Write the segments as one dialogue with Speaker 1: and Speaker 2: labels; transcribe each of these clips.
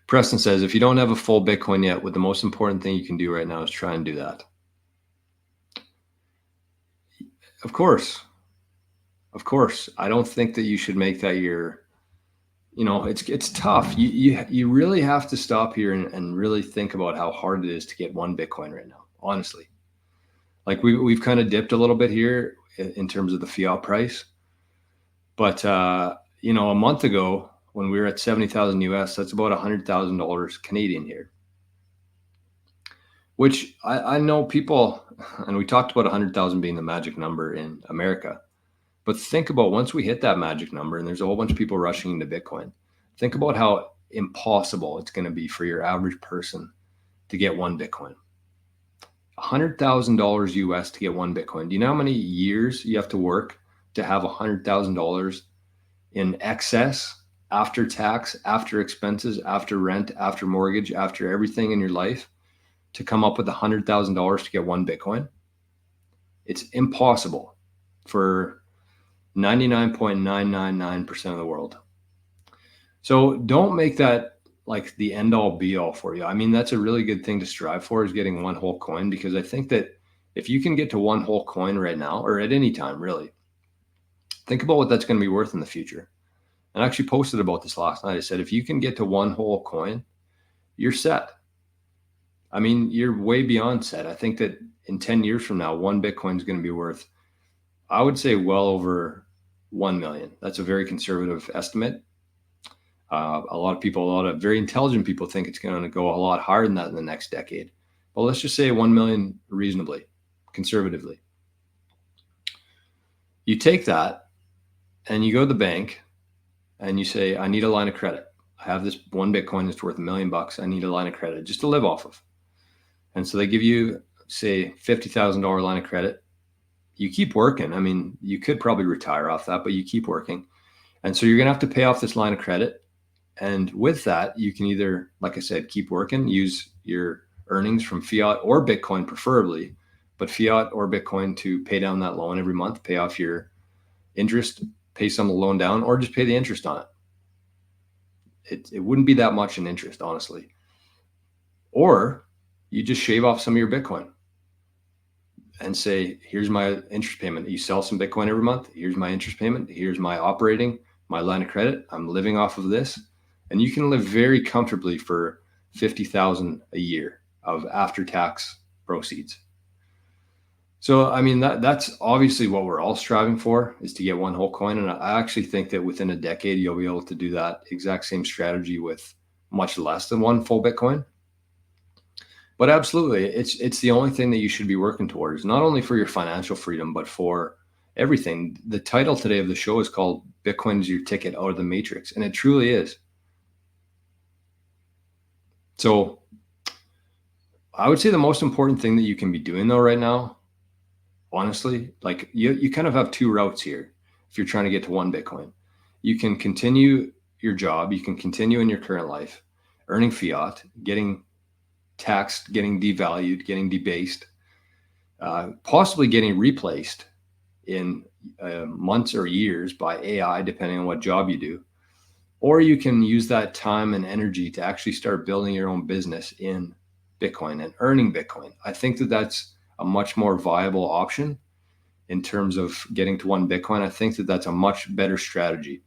Speaker 1: Preston says, if you don't have a full Bitcoin yet, what the most important thing you can do right now is try and do that. Of course. I don't think that you should make that your, it's tough. You really have to stop here and really think about how hard it is to get one Bitcoin right now, honestly. Like we've kind of dipped a little bit here in terms of the fiat price. But, a month ago when we were at 70,000 US, that's about $100,000 Canadian here, which I know people, and we talked about 100,000 being the magic number in America. But think about once we hit that magic number and there's a whole bunch of people rushing into Bitcoin, think about how impossible it's going to be for your average person to get one Bitcoin. $100,000 US to get one Bitcoin. Do you know how many years you have to work to have $100,000 in excess after tax, after expenses, after rent, after mortgage, after everything in your life to come up with $100,000 to get one Bitcoin? It's impossible for 99.999% of the world. So don't make that like the end all be all for you. I mean, that's a really good thing to strive for, is getting one whole coin, because I think that if you can get to one whole coin right now, or at any time really, think about what that's going to be worth in the future. And I actually posted about this last night. I said, if you can get to one whole coin, you're set. I mean, you're way beyond set. I think that in 10 years from now, one Bitcoin is going to be worth, I would say, well over 1 million. That's a very conservative estimate. A lot of very intelligent people think it's going to go a lot higher than that in the next decade. But let's just say 1 million reasonably, conservatively. You take that and you go to the bank and you say, I need a line of credit. I have this one Bitcoin that's worth $1 million. I need a line of credit just to live off of. And so they give you, say, $50,000 line of credit. You keep working. I mean, you could probably retire off that, but you keep working. And so you're going to have to pay off this line of credit. And with that, you can either, like I said, keep working, use your earnings from fiat or Bitcoin preferably, but fiat or Bitcoin to pay down that loan every month, pay off your interest, pay some of the loan down, or just pay the interest on it. It wouldn't be that much in interest, honestly. Or you just shave off some of your Bitcoin and say, here's my interest payment. You sell some Bitcoin every month. Here's my interest payment. Here's my operating, my line of credit. I'm living off of this. And you can live very comfortably for $50,000 a year of after-tax proceeds. So, I mean, that's obviously what we're all striving for, is to get one whole coin. And I actually think that within a decade, you'll be able to do that exact same strategy with much less than one full Bitcoin. But absolutely, it's the only thing that you should be working towards, not only for your financial freedom, but for everything. The title today of the show is called Bitcoin is Your Ticket Out of the Matrix, and it truly is. So I would say the most important thing that you can be doing though right now, honestly, like you kind of have two routes here. If you're trying to get to one Bitcoin, you can continue your job. You can continue in your current life, earning fiat, getting taxed, getting devalued, getting debased, possibly getting replaced in months or years by AI, depending on what job you do. Or you can use that time and energy to actually start building your own business in Bitcoin and earning Bitcoin. I think that that's a much more viable option in terms of getting to one Bitcoin. I think that that's a much better strategy.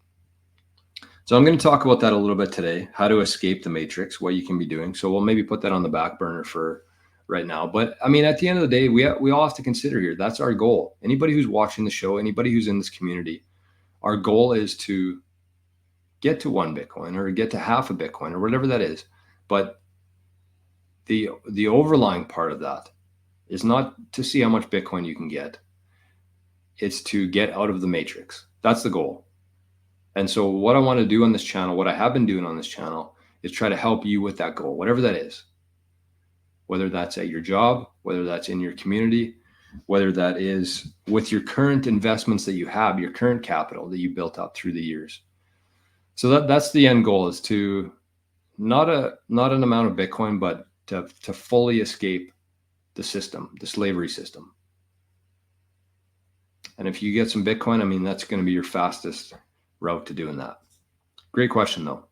Speaker 1: So I'm going to talk about that a little bit today, how to escape the matrix, what you can be doing. So we'll maybe put that on the back burner for right now. But I mean, at the end of the day, we all have to consider here, that's our goal. Anybody who's watching the show, anybody who's in this community, our goal is to get to one Bitcoin or get to half a Bitcoin or whatever that is. But the overlying part of that is not to see how much Bitcoin you can get. It's to get out of the matrix. That's the goal. And so what I want to do on this channel, what I have been doing on this channel, is try to help you with that goal, whatever that is. Whether that's at your job, whether that's in your community, whether that is with your current investments that you have, your current capital that you built up through the years. So that's the end goal, is to not an amount of Bitcoin, but to fully escape the system, the slavery system. And if you get some Bitcoin, I mean, that's going to be your fastest route to doing that. Great question, though.